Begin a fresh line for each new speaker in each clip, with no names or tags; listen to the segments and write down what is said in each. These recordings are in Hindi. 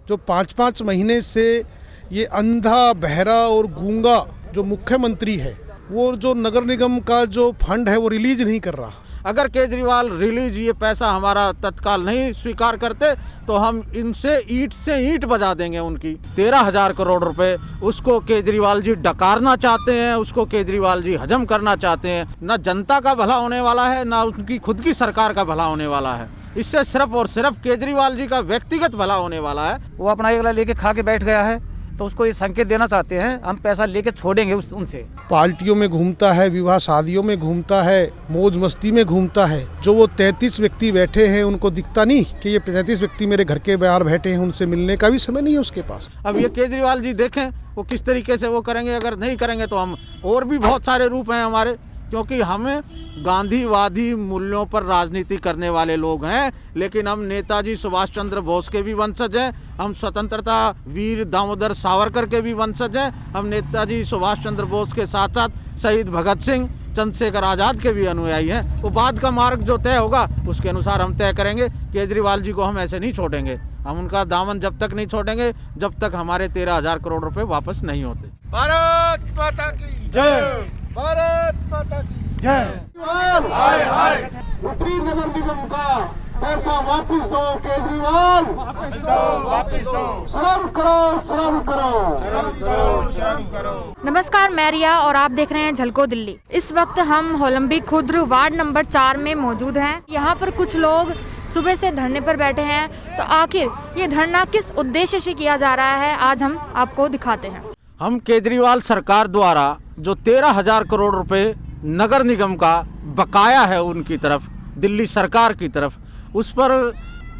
जो 5-5 महीने से ये अंधा, बहरा और गूंगा जो मुख्यमंत्री है, वो जो नगर निगम का जो फंड है वो रिलीज नहीं कर रहा।
अगर केजरीवाल रिलीज ये पैसा हमारा तत्काल नहीं स्वीकार करते तो हम इनसे ईंट से ईंट बजा देंगे उनकी। 13,000 करोड़ रुपए उसको केजरीवाल जी डकारना चाहते हैं, उसको केजरीवाल जी हजम करना चाहते हैं। ना जनता का भला होने वाला है, ना उनकी खुद की सरकार का भला होने वाला है। इससे सिर्फ और सिर्फ केजरीवाल जी का व्यक्तिगत भला होने वाला है।
वो अपना एक लेके खा के बैठ गया है, तो उसको ये संकेत देना चाहते हैं हम पैसा लेके छोड़ेंगे उनसे।
पार्टियों में घूमता है, विवाह शादियों में घूमता है, मौज मस्ती में घूमता है। जो वो 33 व्यक्ति बैठे हैं उनको दिखता नहीं कि ये 33 व्यक्ति मेरे घर के बाहर बैठे हैं, उनसे मिलने का भी समय नहीं है उसके पास।
अब ये केजरीवाल जी देखें वो किस तरीके से वो करेंगे। अगर नहीं करेंगे तो हम और भी बहुत सारे रूप हैं हमारे, क्योंकि हमें गांधीवादी मूल्यों पर राजनीति करने वाले लोग हैं, लेकिन हम नेताजी सुभाष चंद्र बोस के भी वंशज हैं, हम स्वतंत्रता वीर दामोदर सावरकर के भी वंशज हैं, हम नेताजी सुभाष चंद्र बोस के साथ साथ शहीद भगत सिंह, चंद्रशेखर आज़ाद के भी अनुयायी हैं। वो बाद का मार्ग जो तय होगा उसके अनुसार हम तय करेंगे। केजरीवाल जी को हम ऐसे नहीं छोड़ेंगे, हम उनका दामन जब तक नहीं छोड़ेंगे जब तक हमारे 13,000 करोड़ रुपए वापस नहीं होते।
भारत माता की जय, भारत माता की जय।
हाय हाय, उत्तरी नगर निगम का पैसा वापस दो केजरीवाल,
वापस दो, वापस दो।
शर्म करो, शर्म करो,
शर्म करो, शर्म करो।
नमस्कार, मैं रिया और आप देख रहे हैं झलको दिल्ली। इस वक्त हम होलंबी खुर्द वार्ड नंबर 4 में मौजूद हैं। यहाँ पर कुछ लोग सुबह से धरने पर बैठे हैं, तो आखिर ये धरना किस उद्देश्य से किया जा रहा है आज हम आपको दिखाते हैं।
हम केजरीवाल सरकार द्वारा जो 13,000 करोड़ रुपए नगर निगम का बकाया है उनकी तरफ, दिल्ली सरकार की तरफ, उस पर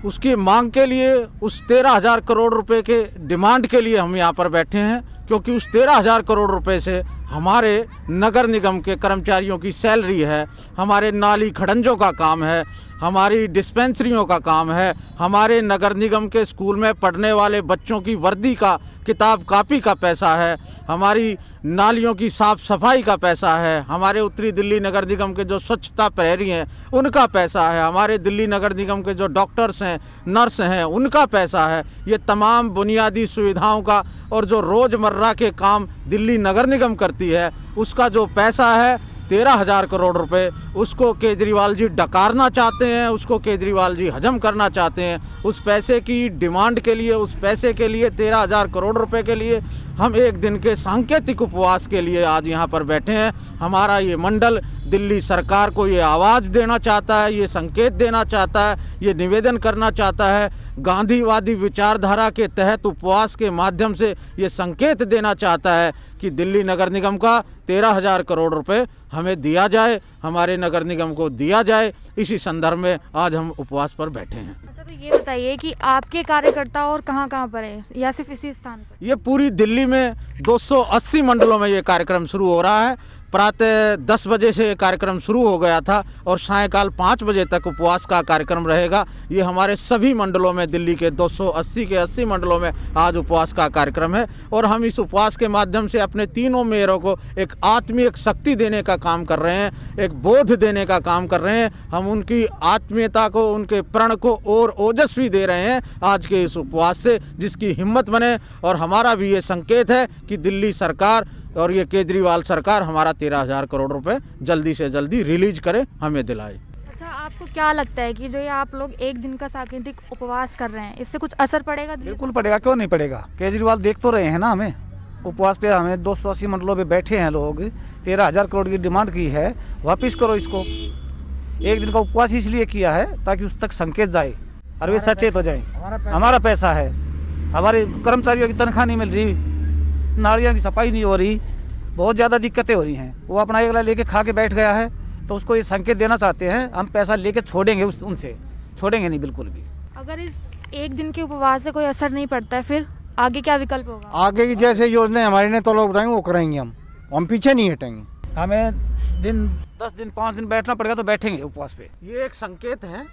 उसकी मांग के लिए, उस 13,000 करोड़ रुपए के डिमांड के लिए हम यहाँ पर बैठे हैं। क्योंकि उस 13,000 करोड़ रुपए से हमारे नगर निगम के कर्मचारियों की सैलरी है, हमारे नाली खड़ंजों का काम है, हमारी डिस्पेंसरियों का काम है, हमारे नगर निगम के स्कूल में पढ़ने वाले बच्चों की वर्दी का, किताब कापी का पैसा है, हमारी नालियों की साफ़ सफाई का पैसा है, हमारे उत्तरी दिल्ली नगर निगम के जो स्वच्छता प्रहरी हैं उनका पैसा है, हमारे दिल्ली नगर निगम के जो डॉक्टर्स हैं, नर्स हैं, उनका पैसा है। ये तमाम बुनियादी सुविधाओं का और जो रोज़मर्रा के काम दिल्ली नगर निगम करती है उसका जो पैसा है 13,000 करोड़ रुपए, उसको केजरीवाल जी डकारना चाहते हैं, उसको केजरीवाल जी हजम करना चाहते हैं। उस पैसे की डिमांड के लिए, उस पैसे के लिए 13,000 करोड़ रुपए के लिए हम एक दिन के सांकेतिक उपवास के लिए आज यहाँ पर बैठे हैं। हमारा ये मंडल दिल्ली सरकार को ये आवाज़ देना चाहता है, ये संकेत देना चाहता है, ये निवेदन करना चाहता है, गांधीवादी विचारधारा के तहत उपवास के माध्यम से ये संकेत देना चाहता है कि दिल्ली नगर निगम का 13,000 करोड़ रुपए हमें दिया जाए, हमारे नगर निगम को दिया जाए। इसी संदर्भ में आज हम उपवास पर बैठे हैं।
अच्छा, तो ये बताइए कि आपके कार्यकर्ता और कहाँ कहाँ पर हैं या सिर्फ इसी स्थान पर?
ये पूरी दिल्ली में 280 मंडलों में ये कार्यक्रम शुरू हो रहा है। प्रातः 10 बजे से ये कार्यक्रम शुरू हो गया था और सायंकाल 5 बजे तक उपवास का कार्यक्रम रहेगा। ये हमारे सभी मंडलों में, दिल्ली के 280 के 80 मंडलों में आज उपवास का कार्यक्रम है। और हम इस उपवास के माध्यम से अपने तीनों मेयरों को एक आत्मीय शक्ति देने का काम कर रहे हैं, एक बोध देने का काम कर रहे हैं। हम उनकी आत्मीयता को, उनके प्रण को और ओजस्वी दे रहे हैं आज के इस उपवास से, जिसकी हिम्मत बने। और हमारा भी ये संकेत है कि दिल्ली सरकार और ये केजरीवाल सरकार हमारा 13,000 करोड़ रुपए जल्दी से जल्दी रिलीज करे, हमें दिलाए।
अच्छा, आपको क्या लगता है कि जो ये आप लोग एक दिन का सांकेतिक उपवास कर रहे हैं, इससे कुछ असर पड़ेगा?
बिल्कुल पड़ेगा, क्यों नहीं पड़ेगा। केजरीवाल देख तो रहे हैं ना हमें, उपवास पे हमें 280 मंडलों पे बैठे हैं लोग, 13,000 करोड़ की डिमांड की है, वापिस करो इसको। एक दिन का उपवास इसलिए किया है ताकि उस तक संकेत जाए और वे सचेत हो जाए। हमारा पैसा है, हमारे कर्मचारियों की तनख्वाह नहीं मिल रही, नालियों की सफाई नहीं हो रही, बहुत ज़्यादा दिक्कतें हो रही हैं। वो अपना एक लेके खा के बैठ गया है, तो उसको ये संकेत देना चाहते हैं हम पैसा लेके छोड़ेंगे उनसे, छोड़ेंगे नहीं बिल्कुल भी।
अगर इस एक दिन के उपवास से कोई असर नहीं पड़ता है, फिर आगे क्या विकल्प होगा?
आगे की जैसे योजना हमारे ने तो लोग बताएंगे वो करेंगे, हम पीछे नहीं हटेंगे।
हमें 10 दिन 5 दिन बैठना पड़ेगा तो बैठेंगे उपवास पे।
ये एक संकेत है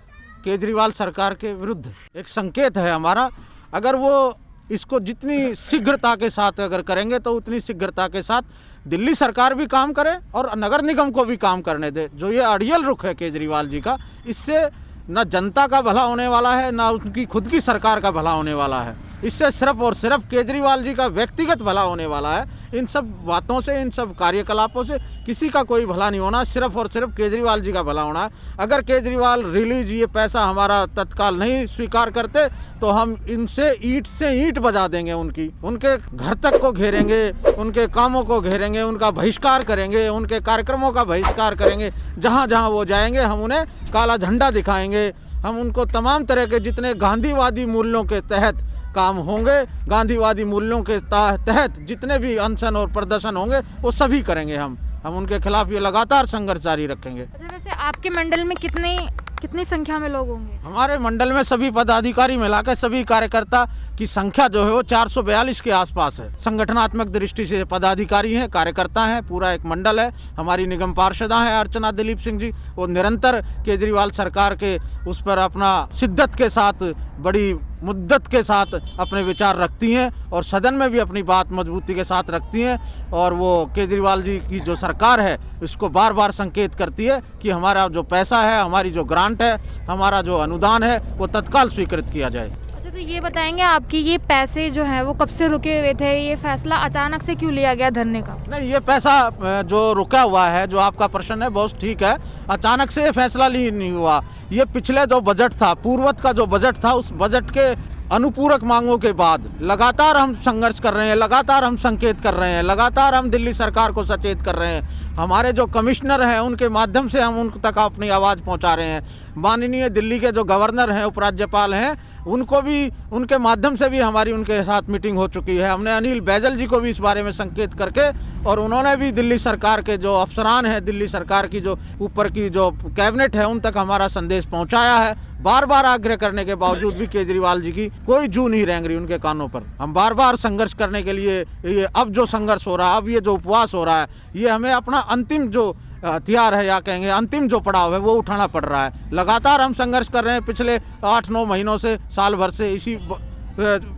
केजरीवाल सरकार के विरुद्ध, एक संकेत है हमारा। अगर वो इसको जितनी शीघ्रता के साथ अगर करेंगे तो उतनी शीघ्रता के साथ दिल्ली सरकार भी काम करे और नगर निगम को भी काम करने दे। जो ये अड़ियल रुख है केजरीवाल जी का, इससे न जनता का भला होने वाला है, ना उनकी खुद की सरकार का भला होने वाला है। इससे सिर्फ और सिर्फ केजरीवाल जी का व्यक्तिगत भला होने वाला है। इन सब बातों से, इन सब कार्यकलापों से किसी का कोई भला नहीं होना, सिर्फ और सिर्फ केजरीवाल जी का भला होना है। अगर केजरीवाल रिलीज ये पैसा हमारा तत्काल नहीं स्वीकार करते तो हम इनसे ईंट से ईंट बजा देंगे, उनके घर तक को घेरेंगे, उनके कामों को घेरेंगे, उनका बहिष्कार करेंगे, उनके कार्यक्रमों का बहिष्कार करेंगे। जहाँ जहाँ वो जाएंगे हम उन्हें काला झंडा दिखाएंगे। हम उनको तमाम तरह के जितने गांधीवादी मूल्यों के तहत काम होंगे, गांधीवादी मूल्यों के तहत जितने भी अनशन और प्रदर्शन होंगे वो सभी करेंगे। हम उनके खिलाफ ये लगातार संघर्ष जारी रखेंगे।
अच्छा, वैसे आपके मंडल में कितनी संख्या में लोग होंगे?
हमारे मंडल में सभी पदाधिकारी मिलाकर सभी कार्यकर्ता की संख्या जो है वो 442 के आसपास है। संगठनात्मक दृष्टि से पदाधिकारी हैं, कार्यकर्ता हैं, पूरा एक मंडल है। हमारी निगम पार्षदा हैं अर्चना दिलीप सिंह जी, वो निरंतर केजरीवाल सरकार के उस पर अपना शिद्दत के साथ, बड़ी मुद्दत के साथ अपने विचार रखती हैं और सदन में भी अपनी बात मजबूती के साथ रखती हैं। और वो केजरीवाल जी की जो सरकार है इसको बार बार संकेत करती है कि हमारा जो पैसा है, हमारी जो ग्रांट है, हमारा जो अनुदान है वो तत्काल स्वीकृत किया जाए।
अच्छा, तो ये बताएंगे आपकी ये पैसे जो हैं वो कब से रुके हुए थे? ये फैसला अचानक से क्यों लिया गया धरने का?
नहीं, ये पैसा जो रुका हुआ है, जो आपका प्रश्न है बहुत ठीक है। अचानक से ये फैसला नहीं हुआ। ये पिछले जो बजट था, पूर्वत का जो बजट था, उस बजट के अनुपूरक मांगों के बाद लगातार हम संघर्ष कर रहे हैं, लगातार हम संकेत कर रहे हैं, लगातार हम दिल्ली सरकार को सचेत कर रहे हैं। हमारे जो कमिश्नर हैं उनके माध्यम से हम उन तक अपनी आवाज़ पहुंचा रहे हैं। माननीय दिल्ली के जो गवर्नर हैं, उपराज्यपाल हैं, उनको भी, उनके माध्यम से भी हमारी उनके साथ मीटिंग हो चुकी है। हमने अनिल बैजल जी को भी इस बारे में संकेत करके, और उन्होंने भी दिल्ली सरकार के जो अफसरान हैं, दिल्ली सरकार की जो ऊपर की जो कैबिनेट है, उन तक हमारा संदेश पहुंचाया है। बार बार आग्रह करने के बावजूद भी केजरीवाल जी की कोई जू नहीं रेंग रही उनके कानों पर। हम बार बार संघर्ष करने के लिए, ये अब जो संघर्ष हो रहा है, अब ये जो उपवास हो रहा है, ये हमें अपना अंतिम जो हथियार है, या कहेंगे अंतिम जो पड़ाव है, वो उठाना पड़ रहा है। लगातार हम संघर्ष कर रहे हैं पिछले 8-9 महीनों से, साल भर से। इसी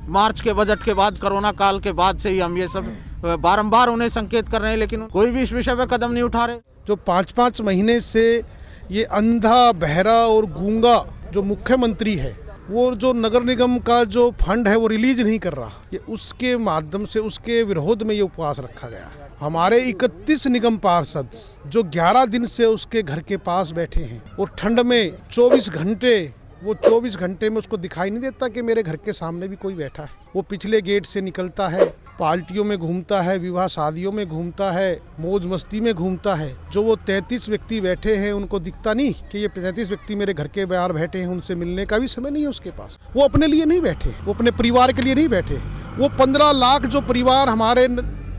मार्च के बजट के बाद, कोरोना काल के बाद से ही हम ये सब बारंबार उन्हें संकेत कर रहे हैं, लेकिन कोई भी इस विषय पर कदम नहीं उठा रहे।
जो 5-5 महीने से ये अंधा, बहरा और गूंगा जो मुख्यमंत्री है, वो जो नगर निगम का जो फंड है वो रिलीज नहीं कर रहा, ये उसके माध्यम से, उसके विरोध में ये उपवास रखा गया है। हमारे 31 निगम पार्षद जो 11 दिन से उसके घर के पास बैठे हैं, और ठंड में 24 घंटे, वो 24 घंटे में उसको दिखाई नहीं देता कि मेरे घर के सामने भी कोई बैठा है। वो पिछले गेट से निकलता है, पार्टियों में घूमता है, विवाह शादियों में घूमता है, मौज मस्ती में घूमता है। जो वो 33 व्यक्ति बैठे हैं उनको दिखता नहीं कि ये 33 व्यक्ति मेरे घर के बाहर बैठे हैं, उनसे मिलने का भी समय नहीं है उसके पास। वो अपने लिए नहीं बैठे, वो अपने परिवार के लिए नहीं बैठे। वो 15 लाख जो परिवार हमारे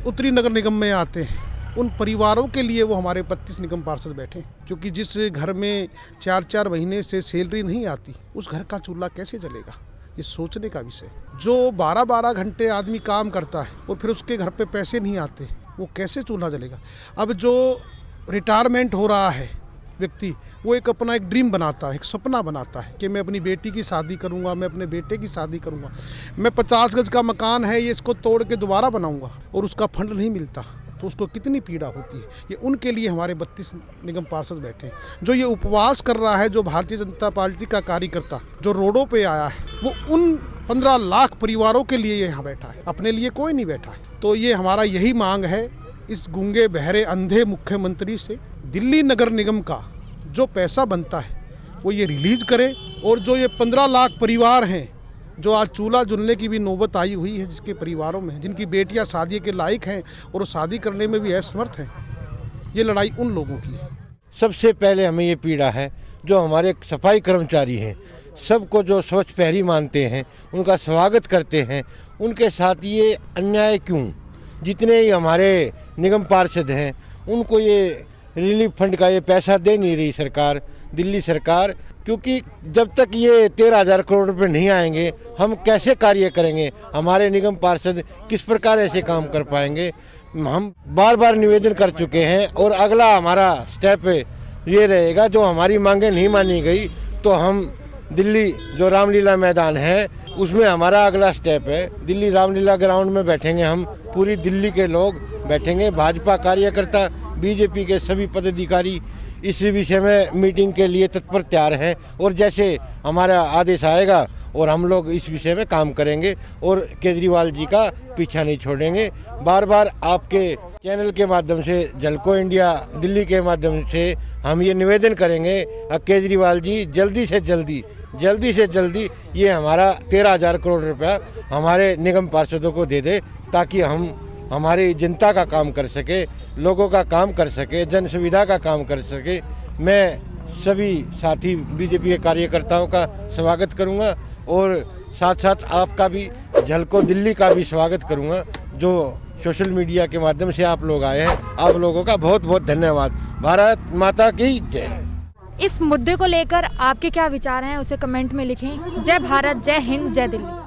उत्तरी नगर निगम में आते हैं, उन परिवारों के लिए वो हमारे 32 निगम पार्षद बैठे। क्योंकि जिस घर में 4-4 महीने से सैलरी नहीं आती, उस घर का चूल्हा कैसे जलेगा, ये सोचने का विषय। जो 12-12 घंटे आदमी काम करता है और फिर उसके घर पे पैसे नहीं आते, वो कैसे चूल्हा जलेगा। अब जो रिटायरमेंट हो रहा है व्यक्ति, वो एक अपना एक ड्रीम बनाता है, एक सपना बनाता है कि मैं अपनी बेटी की शादी करूंगा, मैं अपने बेटे की शादी करूंगा, मैं 50 गज का मकान है, ये इसको तोड़ के दोबारा बनाऊंगा, और उसका फंड नहीं मिलता तो उसको कितनी पीड़ा होती है। ये उनके लिए हमारे 32 निगम पार्षद बैठे हैं। जो ये उपवास कर रहा है, जो भारतीय जनता पार्टी का कार्यकर्ता जो रोडों पे आया है, वो उन 15 लाख परिवारों के लिए यहाँ बैठा है, अपने लिए कोई नहीं बैठा है। तो ये हमारा यही मांग है इस गूंगे बहरे अंधे मुख्यमंत्री से, दिल्ली नगर निगम का जो पैसा बनता है वो ये रिलीज करे, और जो ये 15 लाख परिवार हैं जो आज चूल्हा जलने की भी नौबत आई हुई है, जिसके परिवारों में, जिनकी बेटियां शादी के लायक हैं और वो शादी करने में भी असमर्थ हैं, ये लड़ाई उन लोगों की है।
सबसे पहले हमें ये पीड़ा है जो हमारे सफाई कर्मचारी हैं, सबको जो स्वच्छ प्रहरी मानते हैं, उनका स्वागत करते हैं, उनके साथ ये अन्याय क्यों? जितने ही हमारे निगम पार्षद हैं उनको ये रिलीफ फंड का ये पैसा दे नहीं रही सरकार, दिल्ली सरकार। क्योंकि जब तक ये 13,000 करोड़ रुपए नहीं आएंगे, हम कैसे कार्य करेंगे? हमारे निगम पार्षद किस प्रकार ऐसे काम कर पाएंगे? हम बार बार निवेदन कर चुके हैं, और अगला हमारा स्टेप ये रहेगा, जो हमारी मांगें नहीं मानी गई तो हम दिल्ली जो रामलीला मैदान है उसमें हमारा अगला स्टेप है, दिल्ली रामलीला ग्राउंड में बैठेंगे हम, पूरी दिल्ली के लोग बैठेंगे, भाजपा कार्यकर्ता, बीजेपी के सभी पदाधिकारी, इस विषय में मीटिंग के लिए तत्पर तैयार हैं और जैसे हमारा आदेश आएगा और हम लोग इस विषय में काम करेंगे और केजरीवाल जी का पीछा नहीं छोड़ेंगे। बार बार आपके चैनल के माध्यम से, झलको इंडिया दिल्ली के माध्यम से हम ये निवेदन करेंगे केजरीवाल जी जल्दी से जल्दी ये हमारा 13,000 करोड़ रुपया हमारे निगम पार्षदों को दे दे, ताकि हम हमारी जनता का काम कर सके, लोगों का काम कर सके, जन सुविधा का काम कर सके। मैं सभी साथी बीजेपी के कार्यकर्ताओं का स्वागत करूंगा और साथ साथ आपका भी, झलको दिल्ली का भी स्वागत करूंगा, जो सोशल मीडिया के माध्यम से आप लोग आए हैं। आप लोगों का बहुत बहुत धन्यवाद। भारत माता की जय।
इस मुद्दे को लेकर आपके क्या विचार हैं उसे कमेंट में लिखें। जय भारत, जय हिंद, जय दिल्ली।